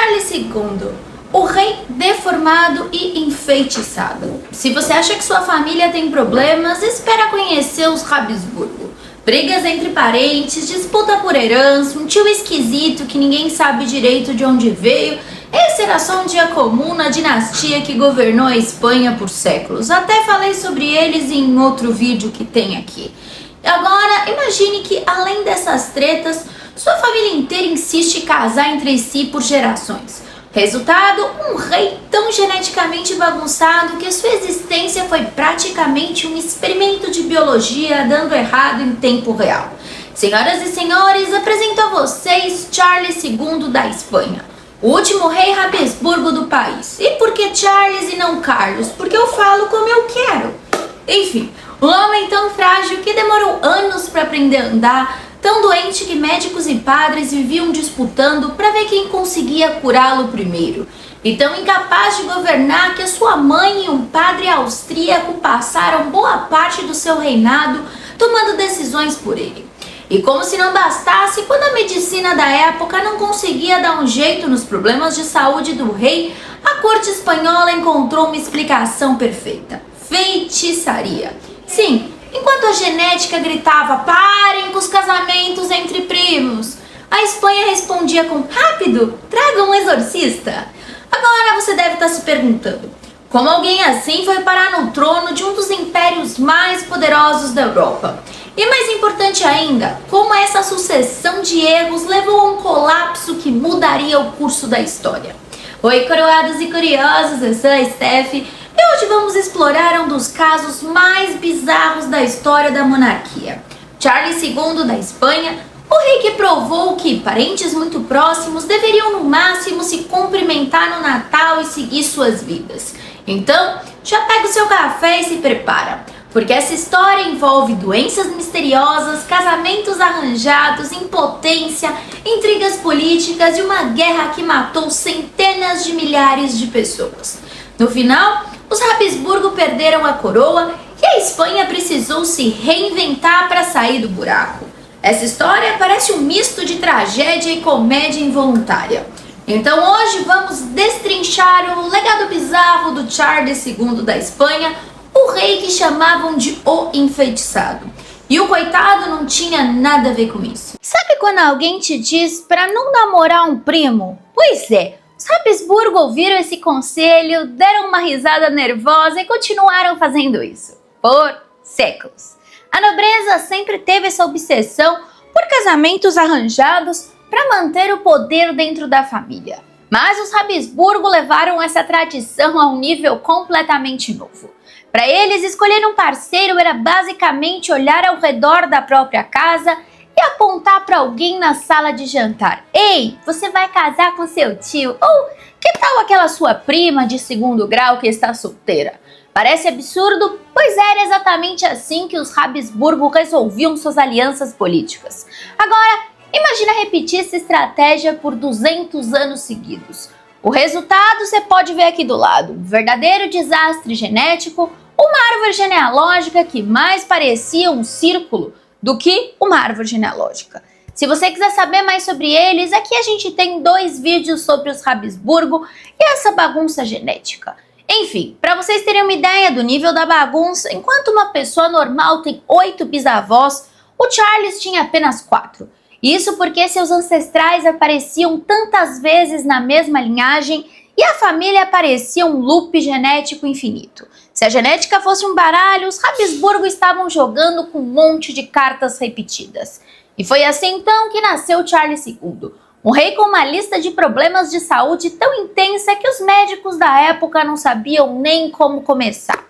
Charles II, o rei deformado e enfeitiçado. Se você acha que sua família tem problemas, espera conhecer os Habsburgo. Brigas entre parentes, disputa por herança, um tio esquisito que ninguém sabe direito de onde veio. Esse era só um dia comum na dinastia que governou a Espanha por séculos. Até falei sobre eles em outro vídeo que tem aqui. Agora, imagine que além dessas tretas, sua família inteira insiste em casar entre si por gerações. Resultado, um rei tão geneticamente bagunçado que sua existência foi praticamente um experimento de biologia dando errado em tempo real. Senhoras e senhores, apresento a vocês Charles II da Espanha, o último rei Habsburgo do país. E por que Charles e não Carlos? Porque eu falo como eu quero. Enfim, um homem tão frágil que demorou anos para aprender a andar, tão doente que médicos e padres viviam disputando para ver quem conseguia curá-lo primeiro. E tão incapaz de governar que a sua mãe e um padre austríaco passaram boa parte do seu reinado tomando decisões por ele. E como se não bastasse, quando a medicina da época não conseguia dar um jeito nos problemas de saúde do rei, a corte espanhola encontrou uma explicação perfeita: feitiçaria. Sim, enquanto a genética gritava, parem com os casamentos entre primos, a Espanha respondia com, rápido, traga um exorcista. Agora você deve estar se perguntando, como alguém assim foi parar no trono de um dos impérios mais poderosos da Europa? E mais importante ainda, como essa sucessão de erros levou a um colapso que mudaria o curso da história? Oi, coroados e curiosos, eu sou a Steph. E hoje vamos explorar um dos casos mais bizarros da história da monarquia. Charles II da Espanha, o rei que provou que parentes muito próximos deveriam no máximo se cumprimentar no Natal e seguir suas vidas. Então, já pega o seu café e se prepara, porque essa história envolve doenças misteriosas, casamentos arranjados, impotência, intrigas políticas e uma guerra que matou centenas de milhares de pessoas. No final, os Habsburgo perderam a coroa e a Espanha precisou se reinventar para sair do buraco. Essa história parece um misto de tragédia e comédia involuntária. Então hoje vamos destrinchar o legado bizarro do Charles II da Espanha, o rei que chamavam de o enfeitiçado. E o coitado não tinha nada a ver com isso. Sabe quando alguém te diz para não namorar um primo? Pois é. Os Habsburgo ouviram esse conselho, deram uma risada nervosa e continuaram fazendo isso por séculos. A nobreza sempre teve essa obsessão por casamentos arranjados para manter o poder dentro da família. Mas os Habsburgo levaram essa tradição a um nível completamente novo. Para eles, escolher um parceiro era basicamente olhar ao redor da própria casa e apontar para alguém na sala de jantar. Ei, você vai casar com seu tio? Ou que tal aquela sua prima de segundo grau que está solteira? Parece absurdo, pois era exatamente assim que os Habsburgo resolviam suas alianças políticas. Agora, imagina repetir essa estratégia por 200 anos seguidos. O resultado você pode ver aqui do lado. Um verdadeiro desastre genético, uma árvore genealógica que mais parecia um círculo do que uma árvore genealógica. Se você quiser saber mais sobre eles, aqui a gente tem 2 vídeos sobre os Habsburgo e essa bagunça genética. Enfim, para vocês terem uma ideia do nível da bagunça, enquanto uma pessoa normal tem 8 bisavós, o Charles tinha apenas 4. Isso porque seus ancestrais apareciam tantas vezes na mesma linhagem e a família parecia um loop genético infinito. Se a genética fosse um baralho, os Habsburgo estavam jogando com um monte de cartas repetidas. E foi assim então que nasceu Charles II, um rei com uma lista de problemas de saúde tão intensa que os médicos da época não sabiam nem como começar.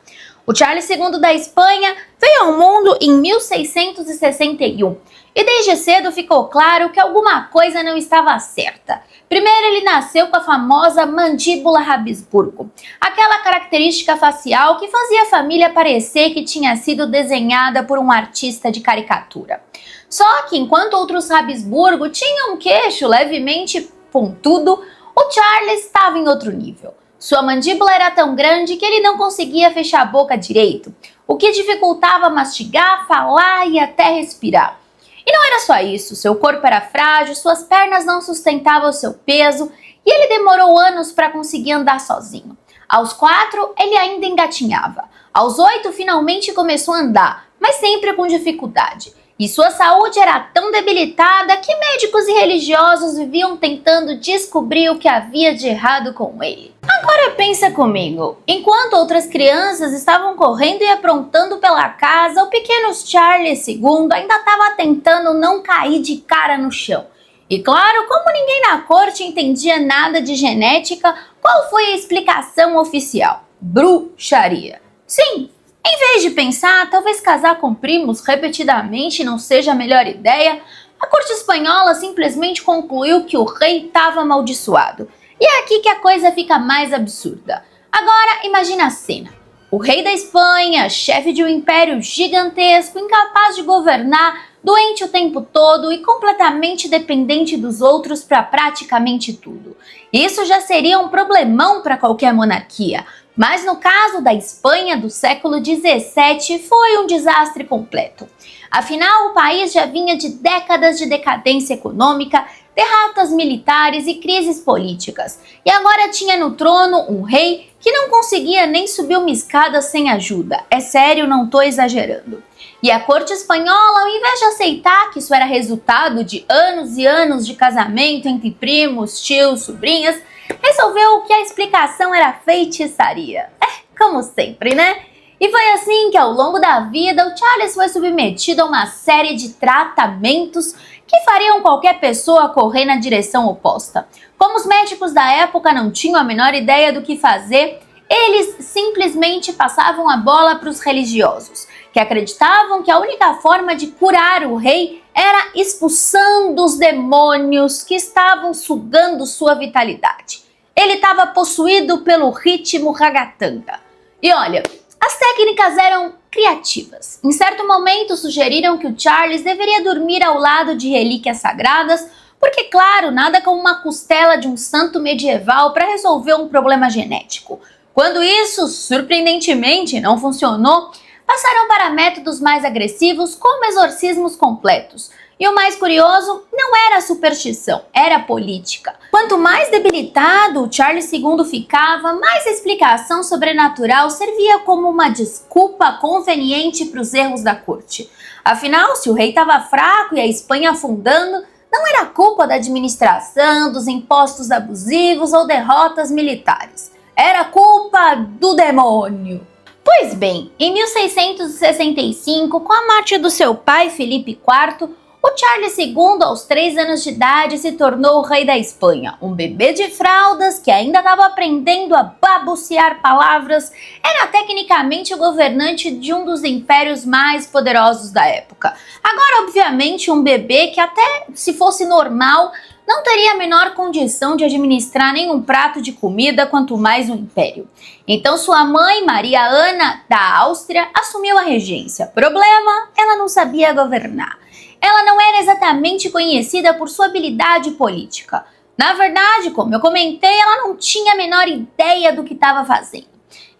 O Charles II da Espanha veio ao mundo em 1661 e desde cedo ficou claro que alguma coisa não estava certa. Primeiro, ele nasceu com a famosa mandíbula Habsburgo, aquela característica facial que fazia a família parecer que tinha sido desenhada por um artista de caricatura. Só que enquanto outros Habsburgo tinham um queixo levemente pontudo, o Charles estava em outro nível. Sua mandíbula era tão grande que ele não conseguia fechar a boca direito, o que dificultava mastigar, falar e até respirar. E não era só isso, seu corpo era frágil, suas pernas não sustentavam seu peso e ele demorou anos para conseguir andar sozinho. Aos 4, ele ainda engatinhava. Aos 8, finalmente começou a andar, mas sempre com dificuldade. E sua saúde era tão debilitada que médicos e religiosos viviam tentando descobrir o que havia de errado com ele. Agora pensa comigo, enquanto outras crianças estavam correndo e aprontando pela casa, o pequeno Charles II ainda estava tentando não cair de cara no chão. E claro, como ninguém na corte entendia nada de genética, qual foi a explicação oficial? Bruxaria. Sim, em vez de pensar, talvez casar com primos repetidamente não seja a melhor ideia, a corte espanhola simplesmente concluiu que o rei estava amaldiçoado. E é aqui que a coisa fica mais absurda. Agora, imagina a cena. O rei da Espanha, chefe de um império gigantesco, incapaz de governar, doente o tempo todo e completamente dependente dos outros para praticamente tudo. Isso já seria um problemão para qualquer monarquia. Mas no caso da Espanha do século XVII, foi um desastre completo. Afinal, o país já vinha de décadas de decadência econômica, derrotas militares e crises políticas. E agora tinha no trono um rei que não conseguia nem subir uma escada sem ajuda. É sério, não estou exagerando. E a corte espanhola, ao invés de aceitar que isso era resultado de anos e anos de casamento entre primos, tios, sobrinhas, resolveu que a explicação era feitiçaria. Como sempre, né? E foi assim que ao longo da vida o Charles foi submetido a uma série de tratamentos que fariam qualquer pessoa correr na direção oposta. Como os médicos da época não tinham a menor ideia do que fazer, eles simplesmente passavam a bola para os religiosos, que acreditavam que a única forma de curar o rei era expulsando os demônios que estavam sugando sua vitalidade. Ele estava possuído pelo ritmo ragatanga. E olha, as técnicas eram criativas. Em certo momento sugeriram que o Charles deveria dormir ao lado de relíquias sagradas, porque claro, nada como uma costela de um santo medieval para resolver um problema genético. Quando isso, surpreendentemente, não funcionou, passaram para métodos mais agressivos, como exorcismos completos. E o mais curioso, não era superstição, era política. Quanto mais debilitado o Charles II ficava, mais a explicação sobrenatural servia como uma desculpa conveniente para os erros da corte. Afinal, se o rei estava fraco e a Espanha afundando, não era culpa da administração, dos impostos abusivos ou derrotas militares. Era culpa do demônio. Pois bem, em 1665, com a morte do seu pai Felipe IV, o Charles II, aos 3 anos de idade, se tornou o rei da Espanha. Um bebê de fraldas que ainda estava aprendendo a balbuciar palavras, era tecnicamente o governante de um dos impérios mais poderosos da época. Agora, obviamente, um bebê que até se fosse normal, não teria a menor condição de administrar nenhum prato de comida, quanto mais um império. Então sua mãe, Maria Ana, da Áustria, assumiu a regência. Problema, ela não sabia governar. Ela não era exatamente conhecida por sua habilidade política. Na verdade, como eu comentei, ela não tinha a menor ideia do que estava fazendo.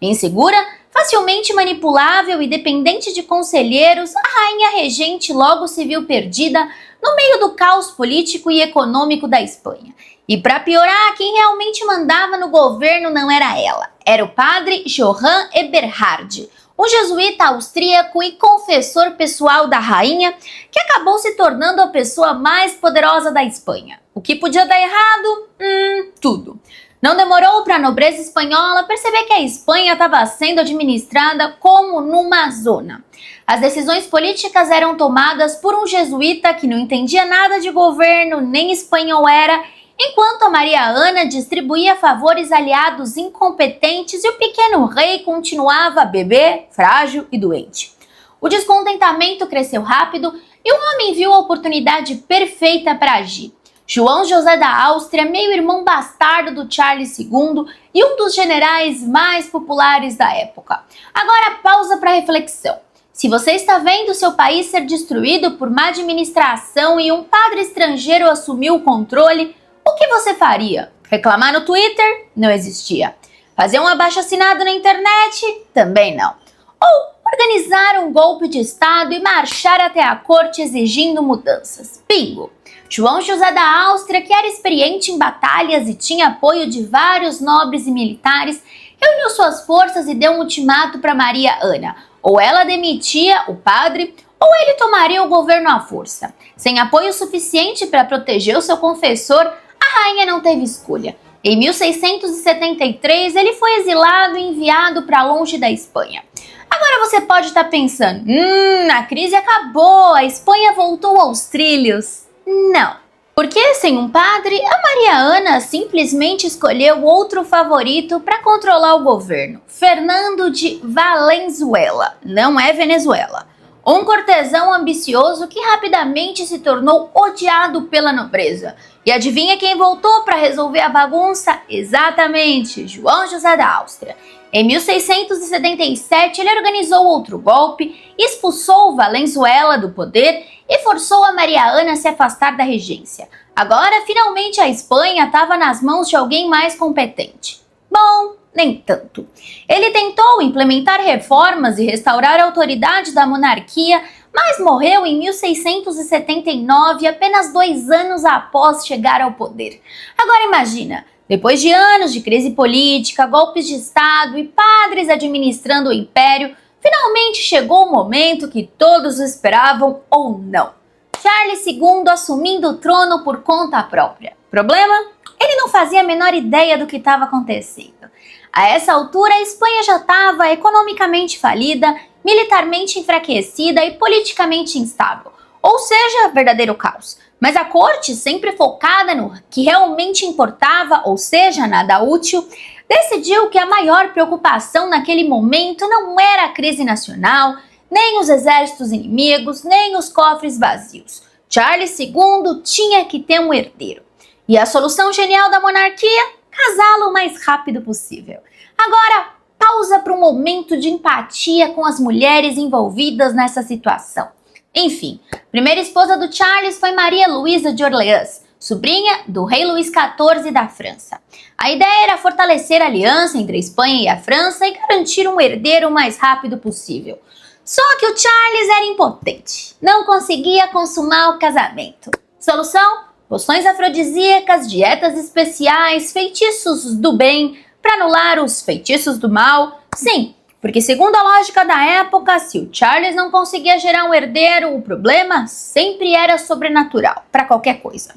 Insegura, facilmente manipulável e dependente de conselheiros, a rainha regente logo se viu perdida no meio do caos político e econômico da Espanha. E para piorar, quem realmente mandava no governo não era ela, era o padre Johann Eberhard, um jesuíta austríaco e confessor pessoal da rainha, que acabou se tornando a pessoa mais poderosa da Espanha. O que podia dar errado? Tudo. Não demorou para a nobreza espanhola perceber que a Espanha estava sendo administrada como numa zona. As decisões políticas eram tomadas por um jesuíta que não entendia nada de governo, nem espanhol era, enquanto a Maria Ana distribuía favores aliados incompetentes e o pequeno rei continuava bebê, frágil e doente. O descontentamento cresceu rápido e o homem viu a oportunidade perfeita para agir. João José da Áustria, meio-irmão bastardo do Charles II e um dos generais mais populares da época. Agora pausa para reflexão. Se você está vendo seu país ser destruído por má administração e um padre estrangeiro assumir o controle, o que você faria? Reclamar no Twitter? Não existia. Fazer um abaixo-assinado na internet? Também não. Ou organizar um golpe de Estado e marchar até a corte exigindo mudanças? Bingo! João José da Áustria, que era experiente em batalhas e tinha apoio de vários nobres e militares, reuniu suas forças e deu um ultimato para Maria Ana. Ou ela demitia o padre, ou ele tomaria o governo à força. Sem apoio suficiente para proteger o seu confessor, a rainha não teve escolha. Em 1673, ele foi exilado e enviado para longe da Espanha. Agora você pode estar pensando, a crise acabou, a Espanha voltou aos trilhos. Não, porque sem um padre, a Maria Ana simplesmente escolheu outro favorito para controlar o governo, Fernando de Valenzuela, não é Venezuela. Um cortesão ambicioso que rapidamente se tornou odiado pela nobreza. E adivinha quem voltou para resolver a bagunça? Exatamente, João José da Áustria. Em 1677, ele organizou outro golpe, expulsou Valenzuela do poder e forçou a Maria Ana a se afastar da regência. Agora, finalmente, a Espanha estava nas mãos de alguém mais competente. Bom, nem tanto. Ele tentou implementar reformas e restaurar a autoridade da monarquia, mas morreu em 1679, apenas 2 anos após chegar ao poder. Agora imagina, depois de anos de crise política, golpes de Estado e padres administrando o império, finalmente chegou o momento que todos esperavam ou não. Charles II assumindo o trono por conta própria. Problema? Ele não fazia a menor ideia do que estava acontecendo. A essa altura, a Espanha já estava economicamente falida, militarmente enfraquecida e politicamente instável. Ou seja, verdadeiro caos. Mas a corte, sempre focada no que realmente importava, ou seja, nada útil, decidiu que a maior preocupação naquele momento não era a crise nacional, nem os exércitos inimigos, nem os cofres vazios. Charles II tinha que ter um herdeiro. E a solução genial da monarquia? Casá-lo o mais rápido possível. Agora, pausa para um momento de empatia com as mulheres envolvidas nessa situação. Enfim, a primeira esposa do Charles foi Maria Luísa de Orleans, sobrinha do rei Luís XIV da França. A ideia era fortalecer a aliança entre a Espanha e a França e garantir um herdeiro o mais rápido possível. Só que o Charles era impotente, não conseguia consumar o casamento. Solução? Poções afrodisíacas, dietas especiais, feitiços do bem para anular os feitiços do mal. Sim, porque segundo a lógica da época, se o Charles não conseguia gerar um herdeiro, o problema sempre era sobrenatural, para qualquer coisa.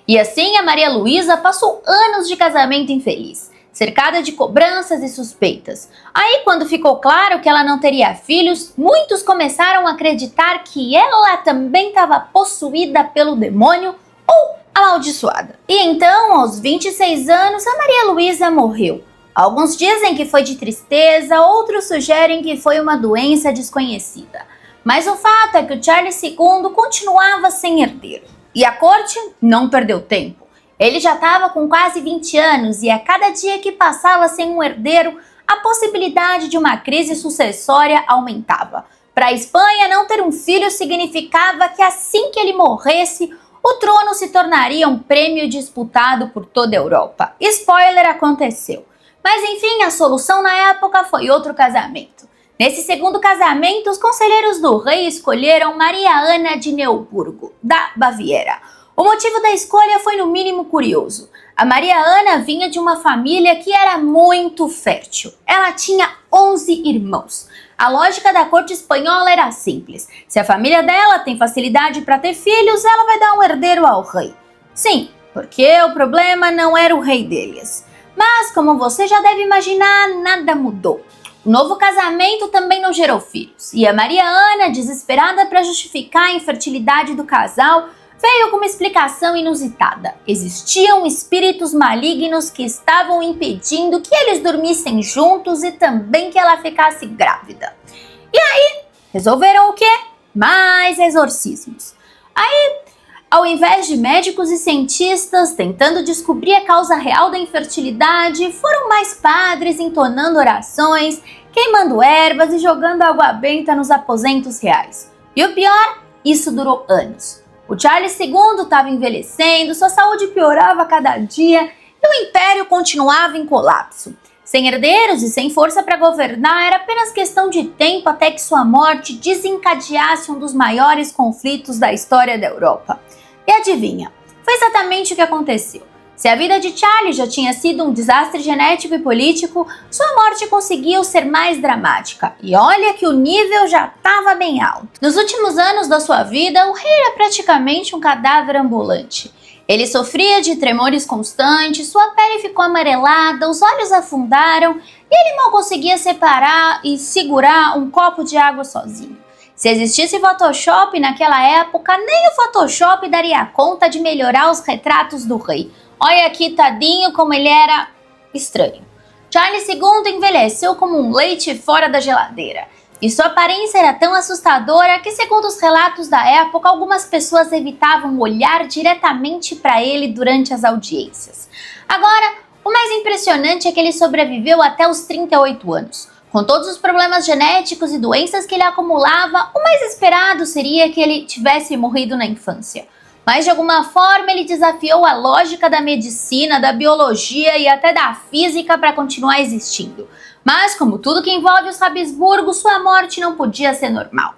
E assim a Maria Luísa passou anos de casamento infeliz, cercada de cobranças e suspeitas. Aí, quando ficou claro que ela não teria filhos, muitos começaram a acreditar que ela também estava possuída pelo demônio ou amaldiçoada. E então, aos 26 anos, a Maria Luísa morreu. Alguns dizem que foi de tristeza, outros sugerem que foi uma doença desconhecida. Mas o fato é que o Charles II continuava sem herdeiro. E a corte não perdeu tempo. Ele já estava com quase 20 anos e a cada dia que passava sem um herdeiro, a possibilidade de uma crise sucessória aumentava. Para a Espanha, não ter um filho significava que assim que ele morresse, o trono se tornaria um prêmio disputado por toda a Europa. Spoiler, aconteceu. Mas enfim, a solução na época foi outro casamento. Nesse segundo casamento, os conselheiros do rei escolheram Maria Ana de Neuburgo, da Baviera. O motivo da escolha foi no mínimo curioso. A Maria Ana vinha de uma família que era muito fértil. Ela tinha 11 irmãos. A lógica da corte espanhola era simples. Se a família dela tem facilidade para ter filhos, ela vai dar um herdeiro ao rei. Sim, porque o problema não era o rei deles. Mas, como você já deve imaginar, nada mudou. O novo casamento também não gerou filhos. E a Maria Ana, desesperada para justificar a infertilidade do casal, veio com uma explicação inusitada. Existiam espíritos malignos que estavam impedindo que eles dormissem juntos e também que ela ficasse grávida. E aí, resolveram o quê? Mais exorcismos. Aí, ao invés de médicos e cientistas tentando descobrir a causa real da infertilidade, foram mais padres entonando orações, queimando ervas e jogando água benta nos aposentos reais. E o pior, isso durou anos. O Charles II estava envelhecendo, sua saúde piorava a cada dia e o império continuava em colapso. Sem herdeiros e sem força para governar, era apenas questão de tempo até que sua morte desencadeasse um dos maiores conflitos da história da Europa. E adivinha? Foi exatamente o que aconteceu. Se a vida de Charlie já tinha sido um desastre genético e político, sua morte conseguiu ser mais dramática. E olha que o nível já estava bem alto. Nos últimos anos da sua vida, o rei era praticamente um cadáver ambulante. Ele sofria de tremores constantes, sua pele ficou amarelada, os olhos afundaram e ele mal conseguia separar e segurar um copo de água sozinho. Se existisse Photoshop naquela época, nem o Photoshop daria conta de melhorar os retratos do rei. Olha aqui, tadinho, como ele era estranho. Charles II envelheceu como um leite fora da geladeira. E sua aparência era tão assustadora que, segundo os relatos da época, algumas pessoas evitavam olhar diretamente para ele durante as audiências. Agora, o mais impressionante é que ele sobreviveu até os 38 anos. Com todos os problemas genéticos e doenças que ele acumulava, o mais esperado seria que ele tivesse morrido na infância. Mas de alguma forma ele desafiou a lógica da medicina, da biologia e até da física para continuar existindo. Mas como tudo que envolve os Habsburgo, sua morte não podia ser normal.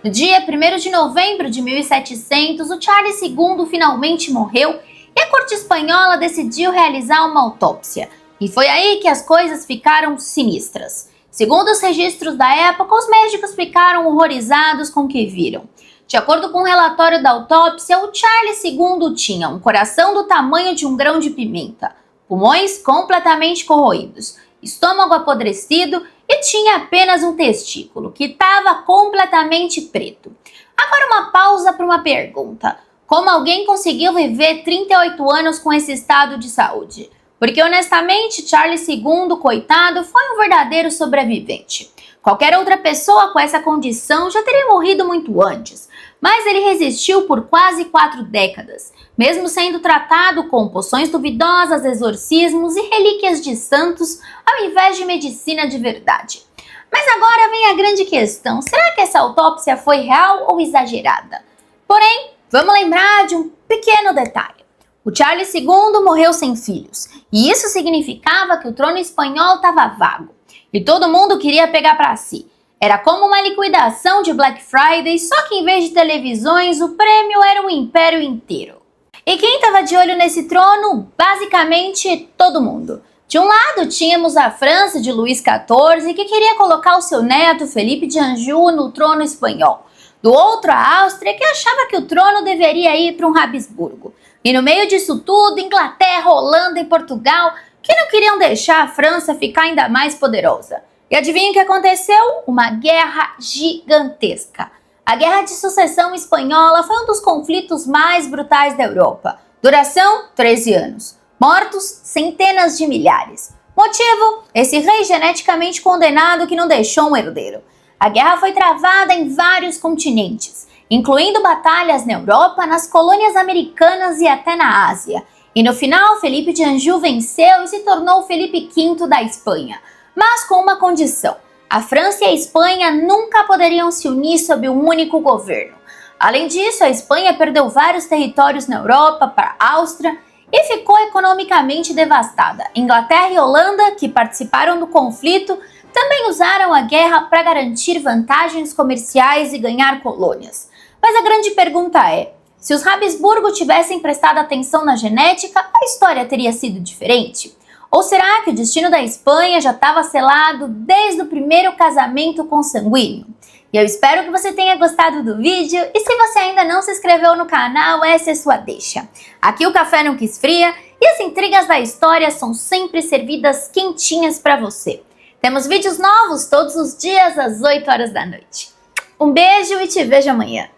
No dia 1º de novembro de 1700, o Charles II finalmente morreu e a corte espanhola decidiu realizar uma autópsia. E foi aí que as coisas ficaram sinistras. Segundo os registros da época, os médicos ficaram horrorizados com o que viram. De acordo com o relatório da autópsia, o Charles II tinha um coração do tamanho de um grão de pimenta, pulmões completamente corroídos, estômago apodrecido e tinha apenas um testículo, que estava completamente preto. Agora uma pausa para uma pergunta. Como alguém conseguiu viver 38 anos com esse estado de saúde? Porque honestamente, Charles II, coitado, foi um verdadeiro sobrevivente. Qualquer outra pessoa com essa condição já teria morrido muito antes, mas ele resistiu por quase 4 décadas, mesmo sendo tratado com poções duvidosas, exorcismos e relíquias de santos, ao invés de medicina de verdade. Mas agora vem a grande questão, será que essa autópsia foi real ou exagerada? Porém, vamos lembrar de um pequeno detalhe. O Charles II morreu sem filhos, e isso significava que o trono espanhol estava vago. E todo mundo queria pegar para si. Era como uma liquidação de Black Friday, só que em vez de televisões, o prêmio era um império inteiro. E quem estava de olho nesse trono? Basicamente todo mundo. De um lado tínhamos a França de Luís XIV, que queria colocar o seu neto Felipe de Anjou no trono espanhol. Do outro, a Áustria, que achava que o trono deveria ir para um Habsburgo. E no meio disso tudo, Inglaterra, Holanda e Portugal, que não queriam deixar a França ficar ainda mais poderosa. E adivinha o que aconteceu? Uma guerra gigantesca. A Guerra de Sucessão Espanhola foi um dos conflitos mais brutais da Europa. Duração, 13 anos. Mortos, centenas de milhares. Motivo? Esse rei geneticamente condenado que não deixou um herdeiro. A guerra foi travada em vários continentes, incluindo batalhas na Europa, nas colônias americanas e até na Ásia. E no final, Felipe de Anjou venceu e se tornou Felipe V da Espanha. Mas com uma condição: a França e a Espanha nunca poderiam se unir sob um único governo. Além disso, a Espanha perdeu vários territórios na Europa para a Áustria e ficou economicamente devastada. Inglaterra e Holanda, que participaram do conflito, também usaram a guerra para garantir vantagens comerciais e ganhar colônias. Mas a grande pergunta é: se os Habsburgo tivessem prestado atenção na genética, a história teria sido diferente? Ou será que o destino da Espanha já estava selado desde o primeiro casamento consanguíneo? E eu espero que você tenha gostado do vídeo, e se você ainda não se inscreveu no canal, essa é sua deixa. Aqui o café nunca esfria e as intrigas da história são sempre servidas quentinhas para você. Temos vídeos novos todos os dias às 8 horas da noite. Um beijo e te vejo amanhã.